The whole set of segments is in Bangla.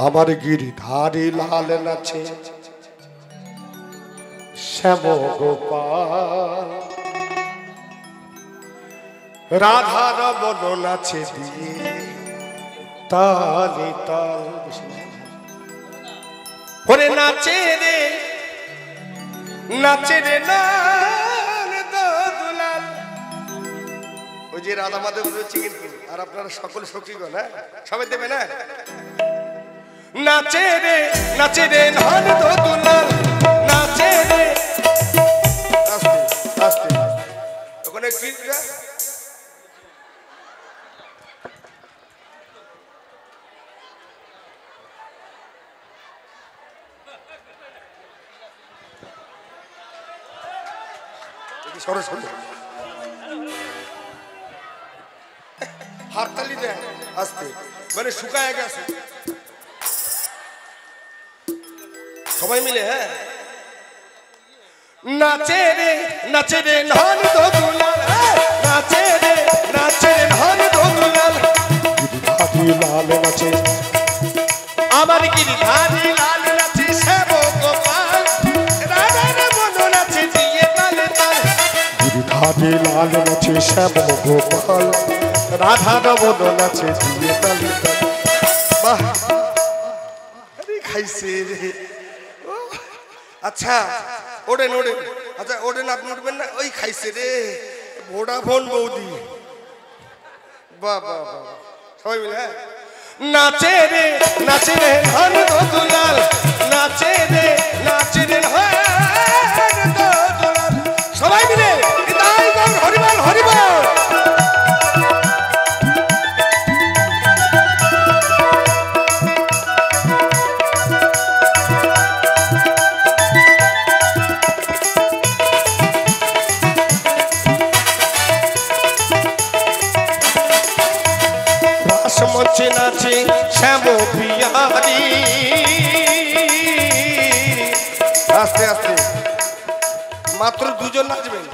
আমার গিরিধারী লাল নাচে শ্যাম গোপাল রাধা রমন নাচে দিয়ে তালে তাল ওরে নাচে রে লাল দুলাল। ওই যে রাধা মাধব রয়েছে কিন্তু, আর আপনারা সকল সখীগণ, হ্যাঁ সবাই দেবে না? নাচে রে লাল দুলাল, নাচে রে আস্তে আস্তে ওখানে কি সরস্বতী হাততালি দেয় আস্তে, মানে শুকায় গেছে সবাই মিলে। হ্যাঁ নাচে রে লাল দুলাল, নাচে রে লাল দুলাল, গিরিধারী লাল নাচে আমার গিরিধারী লাল নাচে শ্যাম গোপাল রাধা রমন নাচে দিয়ে তালে তাল। গিরিধারী লাল নাচে শ্যাম গোপাল রাধা রমন নাচে দিয়ে তালে তাল। বাহ খাইছে রে। আচ্ছা ওড়েন, আচ্ছা ওড়েন, আপনি উঠবেন না? ওই খাইছে রে ভোডাফোন বৌদি। বাহ বাহ বাহ, সবাই মিলে। হ্যাঁ নাচে রে লাল দুলাল, নাচে রে লাল দুলাল, সবাই মিলে হরিবল হরিবল। মঞ্চে নাচে শ্যাম পিয়ারি, আস্তে আস্তে মাত্র দুজন নাচবেন,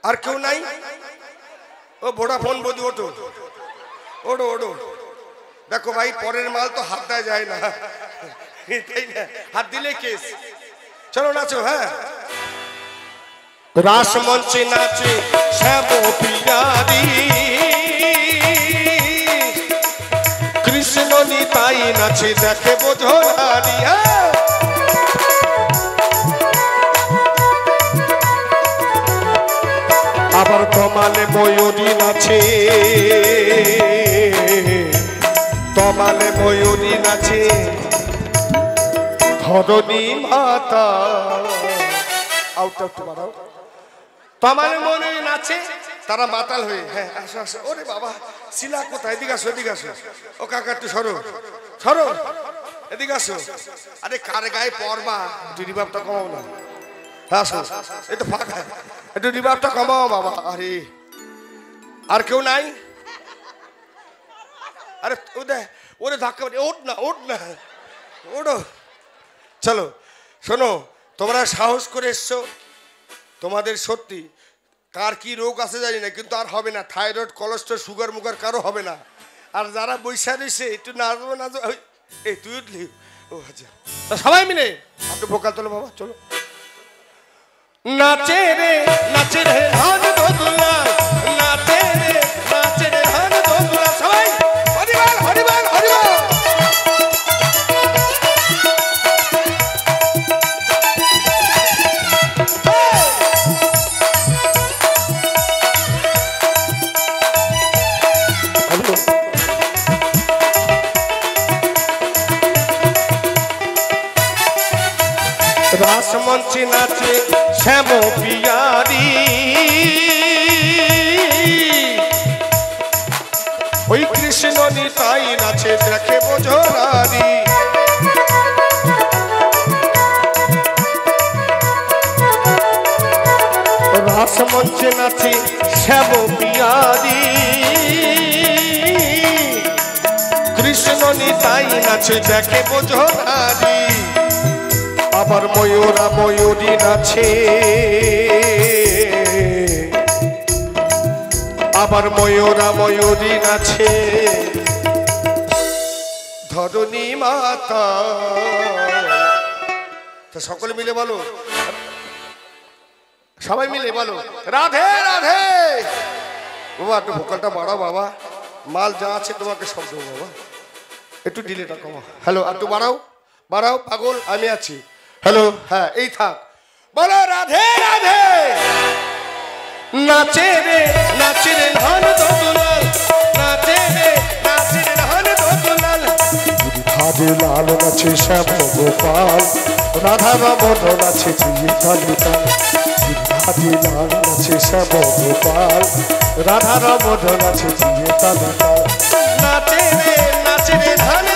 আর কেউ নাই? ও ভোডাফোন বধু ওঠো ওঠো ওঠো। দেখো ভাই পরের মাল তো হাত দেওয়া যায় না, তাই না? হাত দিলে কেস। চলো নাচো। হ্যাঁ রাস মঞ্চে নাচে শ্যাম পিয়ারি, কৃষ্ণ নিতাই নাচে দেখে বোঝো নারী। আবার তমালে ময়ূরী নাচে, তমালে ময়ূরী নাচে ধরণী মাতা। আউট আউট বাড়াও। তমালে ময়ূরী নাচে তারা মাতাল হয়ে। হ্যাঁ আসো আসো। ওরে বাবা শিলা কোথায়? এদিকে আসো, এদিকে আসো। ও কাকা একটু সরো সরো, এদিকে আসো। আরে কার গায়ে পরবা, একটু রিভাবটা কমাও না। হ্যাঁ আসো, এই তো ফাঁকা, একটু রিভাবটা কমাও বাবা। আরে আর কেউ নাই? আরে ওরে ধাক্কা, ওঠ না ওঠো। চলো শোনো, তোমরা সাহস করে এসছো, তোমাদের সত্যি কার কি রোগ আছে জানি না, কিন্তু আর হবে না। থাইরয়েড, কোলেস্ট্রল, সুগার মুগার কারো হবে না। আর যারা বৈশা রয়েছে একটু নাচবো না, এই তুই উঠলি। ও আচ্ছা, সবাই মিলে একটু ভোকাল তোলো বাবা। চলো নাচে রে লাল দুলাল, নাচে রে লাল দুলাল, সবাই হরিবল হরিবল হরিবল। রাস মঞ্চে নাচে শ্যাম পিয়ারি, ওই কৃষ্ণ নিতাই নাচে দেখে বোঝো নারী। রাস মঞ্চে নাচে শ্যাম পিয়ারি, কৃষ্ণ নিতাই নাচে দেখে বোঝো নারী। আবার ময়ূরা ময়ূরী নাচে, আবার ময়ূরা ময়ূরী নাচে ধরণী মাতা। তো সকলে মিলে বলো, সবাই মিলে বলো রাধে রাধে। বাবা একটু ভোকালটা বাড়াও বাবা, মাল যা আছে তোমাকে সব দেবো বাবা, একটু ডিলেটা কমা। হ্যালো একটু বাড়াও বাড়াও, পাগল আমি আছি। হ্যালো হ্যাঁ এই থাক, বলো রাধে রাধে। নাচে রে ধান দোলাল, নাচে রে ধান দোলাল। গিরিধারে লাল নাচে শ্যাম গোপাল, রাধা রমন নাচে দিয়ে তালিতাল। গিরিধারে লাল নাচে শ্যাম গোপাল, রাধা রমন নাচে দিয়ে তালিতাল। নাচে রে ধান